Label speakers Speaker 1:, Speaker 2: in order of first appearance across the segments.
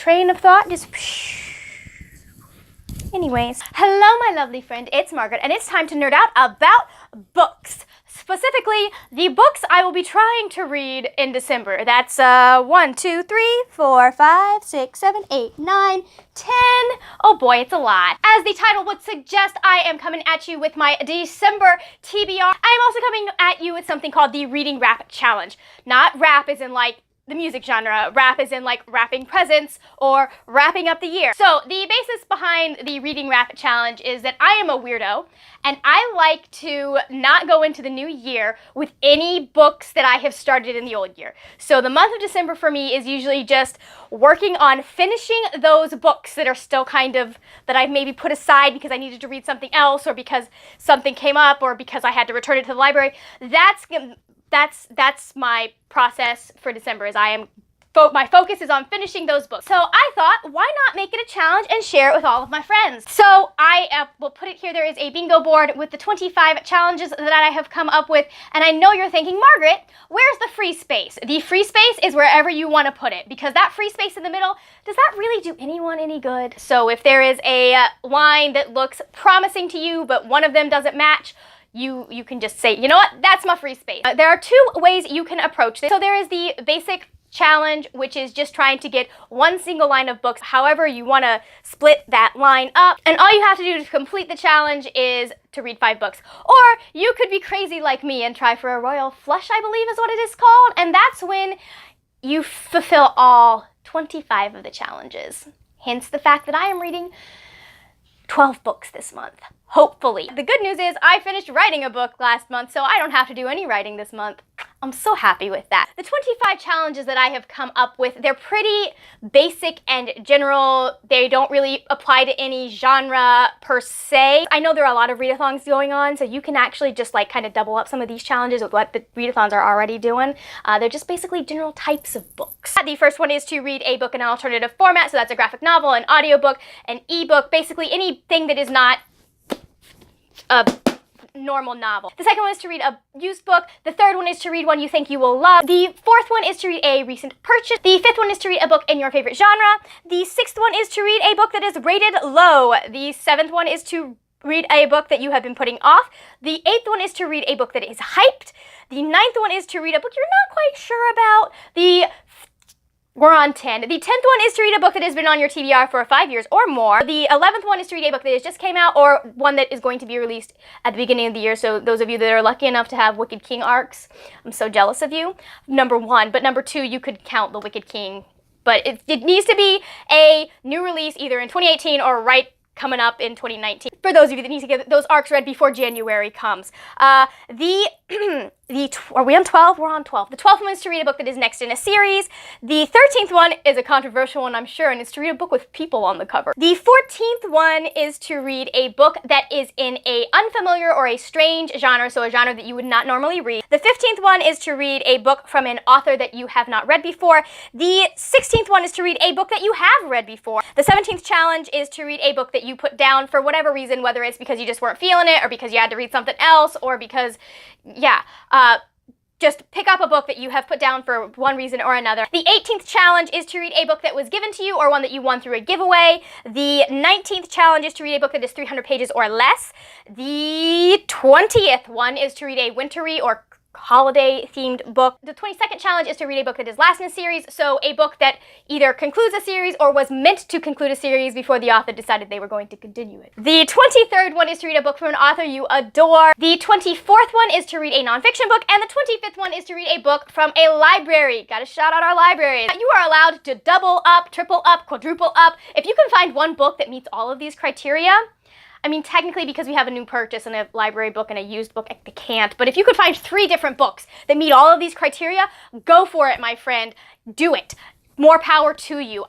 Speaker 1: train of thought just... Anyways, hello my lovely friend, it's Margaret, and it's time to nerd out about books. Specifically, the books I will be trying to read in December. That's 1, 2, 3, 4, 5, 6, 7, 8, 9, 10. Oh boy, it's a lot. As the title would suggest, I am coming at you with my December TBR. I am also coming at you with something called the Reading Rap Challenge. Not rap as in like the music genre, rap as in like wrapping presents or wrapping up the year. So the basis behind the Reading Rap Challenge is that I am a weirdo and I like to not go into the new year with any books that I have started in the old year. So the month of December for me is usually just working on finishing those books that are still kind of, that I've maybe put aside because I needed to read something else or because something came up or because I had to return it to the library. That's my process for December, is my focus is on finishing those books. So I thought, why not make it a challenge and share it with all of my friends? So I will put it here. There is a bingo board with the 25 challenges that I have come up with. And I know you're thinking, Margaret, where's the free space? The free space is wherever you want to put it, because that free space in the middle, does that really do anyone any good? So if there is a line that looks promising to you, but one of them doesn't match, you can just say, you know what, that's my free space. There are two ways you can approach this. So there is the basic challenge, which is just trying to get one single line of books, however you want to split that line up. And all you have to do to complete the challenge is to read 5 books. Or you could be crazy like me and try for a royal flush, I believe is what it is called. And that's when you fulfill all 25 of the challenges. Hence the fact that I am reading 12 books this month. Hopefully. The good news is I finished writing a book last month, so I don't have to do any writing this month. I'm so happy with that. The 25 challenges that I have come up with, they're pretty basic and general. They don't really apply to any genre per se. I know there are a lot of readathons going on, so you can actually just like kind of double up some of these challenges with what the readathons are already doing. They're just basically general types of books. The first one is to read a book in an alternative format, so that's a graphic novel, an audiobook, an ebook, basically anything that is not a normal novel. The second one is to read a used book. The third one is to read one you think you will love. The fourth one is to read a recent purchase. The fifth one is to read a book in your favorite genre. The sixth one is to read a book that is rated low. The seventh one is to read a book that you have been putting off. The eighth one is to read a book that is hyped. The ninth one is to read a book you're not quite sure about. We're on 10. The 10th one is to read a book that has been on your TBR for 5 years or more. The 11th one is to read a book that has just came out or one that is going to be released at the beginning of the year. So those of you that are lucky enough to have Wicked King arcs, I'm so jealous of you. Number 1, but number 2, you could count the Wicked King. But it needs to be a new release either in 2018 or right coming up in 2019. For those of you that need to get those arcs read before January comes. Are we on 12? We're on 12. The 12th one is to read a book that is next in a series. The 13th one is a controversial one, I'm sure, and it's to read a book with people on the cover. The 14th one is to read a book that is in a unfamiliar or a strange genre, so a genre that you would not normally read. The 15th one is to read a book from an author that you have not read before. The 16th one is to read a book that you have read before. The 17th challenge is to read a book that you put down for whatever reason, whether it's because you just weren't feeling it or because you had to read something else or because, just pick up a book that you have put down for one reason or another. The 18th challenge is to read a book that was given to you or one that you won through a giveaway. The 19th challenge is to read a book that is 300 pages or less. The 20th one is to read a wintry or holiday-themed book. The 22nd challenge is to read a book that is last in a series, so a book that either concludes a series or was meant to conclude a series before the author decided they were going to continue it. The 23rd one is to read a book from an author you adore. The 24th one is to read a nonfiction book, and the 25th one is to read a book from a library. Gotta shout out our library. You are allowed to double up, triple up, quadruple up. If you can find one book that meets all of these criteria, I mean, technically, because we have a new purchase and a library book and a used book, I can't. But if you could find 3 different books that meet all of these criteria, go for it, my friend. Do it. More power to you.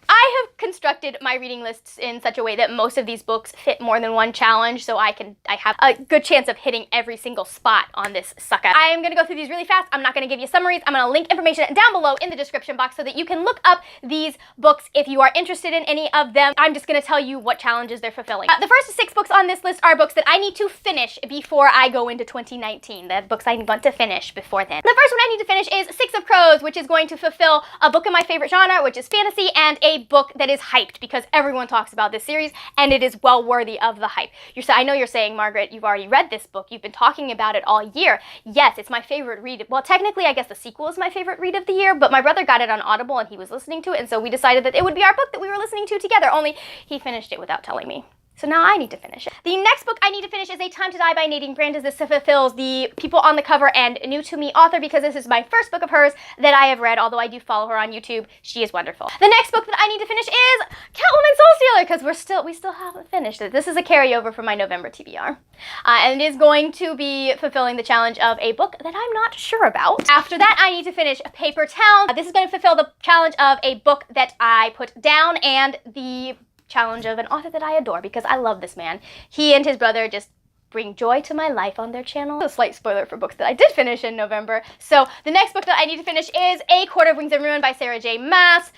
Speaker 1: I have constructed my reading lists in such a way that most of these books fit more than one challenge, so I have a good chance of hitting every single spot on this sucker. I am gonna go through these really fast. I'm not gonna give you summaries. I'm gonna link information down below in the description box so that you can look up these books if you are interested in any of them. I'm just gonna tell you what challenges they're fulfilling. The first 6 books on this list are books that I need to finish before I go into 2019. The books I want to finish before then. The first one I need to finish is Six of Crows, which is going to fulfill a book in my favorite genre, which is fantasy, and a book that is hyped because everyone talks about this series and it is well worthy of the hype. I know you're saying, Margaret, you've already read this book. You've been talking about it all year. Yes, it's my favorite read. Well, technically, I guess the sequel is my favorite read of the year, but my brother got it on Audible and he was listening to it, and so we decided that it would be our book that we were listening to together, only he finished it without telling me. So now I need to finish it. The next book I need to finish is A Time to Die by Nadine Brandes. This fulfills the people on the cover and new to me author because this is my first book of hers that I have read, although I do follow her on YouTube. She is wonderful. The next book that I need to finish is Catwoman Soul Stealer because we still haven't finished it. This is a carryover from my November TBR. And it is going to be fulfilling the challenge of a book that I'm not sure about. After that, I need to finish Paper Town. This is going to fulfill the challenge of a book that I put down and the challenge of an author that I adore because I love this man. He and his brother just bring joy to my life on their channel. A slight spoiler for books that I did finish in November. So the next book that I need to finish is A Court of Wings and Ruin by Sarah J. Maas.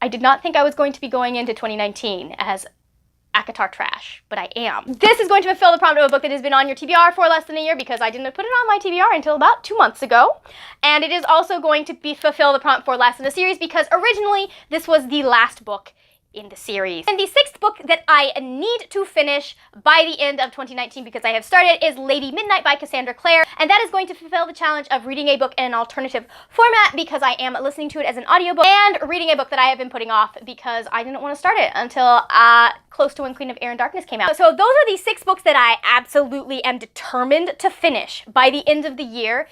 Speaker 1: I did not think I was going to be going into 2019 as ACOWAR trash, but I am. This is going to fulfill the prompt of a book that has been on your TBR for less than a year because I didn't put it on my TBR until about 2 months ago. And it is also going to fulfill the prompt for last in the series because originally this was the last book in the series. And the 6th book that I need to finish by the end of 2019 because I have started is Lady Midnight by Cassandra Clare, and that is going to fulfill the challenge of reading a book in an alternative format because I am listening to it as an audiobook and reading a book that I have been putting off because I didn't want to start it until close to when Queen of Air and Darkness came out. So those are the 6 books that I absolutely am determined to finish by the end of the year.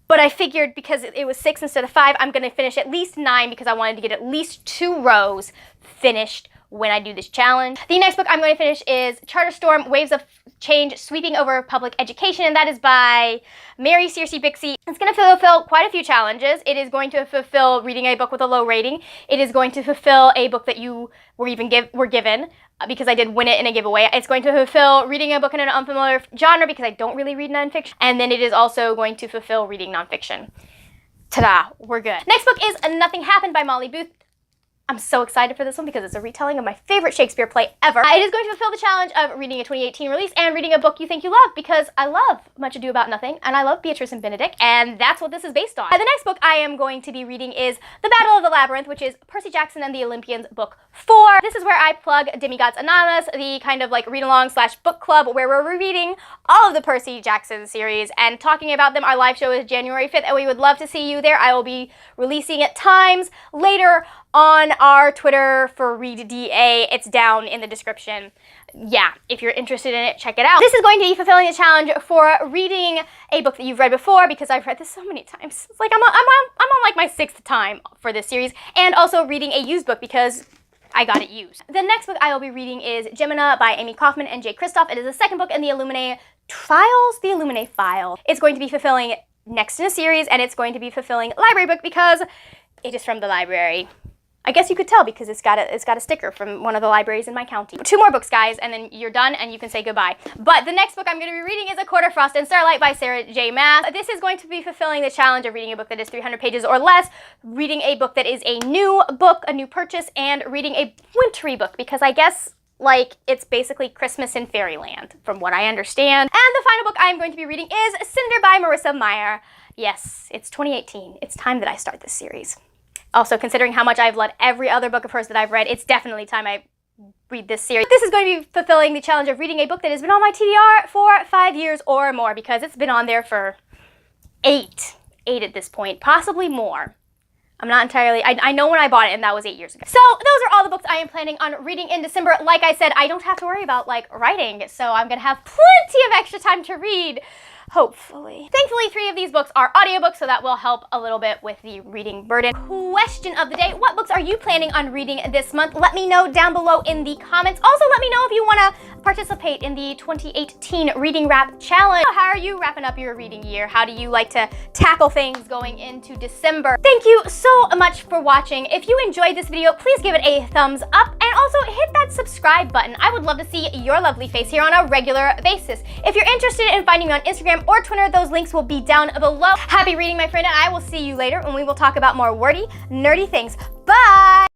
Speaker 1: But I figured because it was 6 instead of 5, I'm going to finish at least 9 because I wanted to get at least 2 rows finished when I do this challenge. The next book I'm going to finish is Charterstorm, Waves of Change Sweeping Over Public Education, and that is by Mary Circe Bixby. It's going to fulfill quite a few challenges. It is going to fulfill reading a book with a low rating. It is going to fulfill a book that you were given because I did win it in a giveaway. It's going to fulfill reading a book in an unfamiliar genre because I don't really read nonfiction. And then it is also going to fulfill reading nonfiction. Ta-da, we're good. Next book is Nothing Happened by Molly Booth. I'm so excited for this one because it's a retelling of my favorite Shakespeare play ever. It is going to fulfill the challenge of reading a 2018 release and reading a book you think you love because I love Much Ado About Nothing and I love Beatrice and Benedict, and that's what this is based on. The next book I am going to be reading is The Battle of the Labyrinth, which is Percy Jackson and the Olympians book 4. This is where I plug Demigods Anonymous, the kind of like read-along / book club where we're reading all of the Percy Jackson series and talking about them. Our live show is January 5th and we would love to see you there. I will be releasing at times later on our Twitter for Read DA. It's down in the description. Yeah, if you're interested in it, check it out. This is going to be fulfilling the challenge for reading a book that you've read before because I've read this so many times. It's like I'm on like my 6th time for this series, and also reading a used book because I got it used. The next book I will be reading is Gemina by Amy Kaufman and Jay Kristoff. It is the 2nd book in the Illuminae Files. It's going to be fulfilling next in a series, and it's going to be fulfilling library book because it is from the library. I guess you could tell because it's got a sticker from one of the libraries in my county. 2 more books, guys, and then you're done and you can say goodbye. But the next book I'm going to be reading is A Court of Frost and Starlight by Sarah J. Maas. This is going to be fulfilling the challenge of reading a book that is 300 pages or less, reading a book that is a new book, a new purchase, and reading a wintry book because I guess like it's basically Christmas in Fairyland from what I understand. And the final book I'm going to be reading is Cinder by Marissa Meyer. Yes, it's 2018. It's time that I start this series. Also, considering how much I've loved every other book of hers that I've read, it's definitely time I read this series. This is going to be fulfilling the challenge of reading a book that has been on my TBR for 5 years or more because it's been on there for 8 at this point, possibly more. I'm not entirely, I know when I bought it and that was 8 years ago. So those are all the books I am planning on reading in December. Like I said, I don't have to worry about like writing, so I'm gonna have plenty of extra time to read. Hopefully. Thankfully, 3 of these books are audiobooks, so that will help a little bit with the reading burden. Question of the day: what books are you planning on reading this month? Let me know down below in the comments. Also, let me know if you want to participate in the 2018 Reading Wrap Challenge. How are you wrapping up your reading year? How do you like to tackle things going into December? Thank you so much for watching. If you enjoyed this video, please give it a thumbs up and also hit that subscribe button. I would love to see your lovely face here on a regular basis. If you're interested in finding me on Instagram or Twitter, those links will be down below. Happy reading, my friend, and I will see you later when we will talk about more wordy, nerdy things. Bye!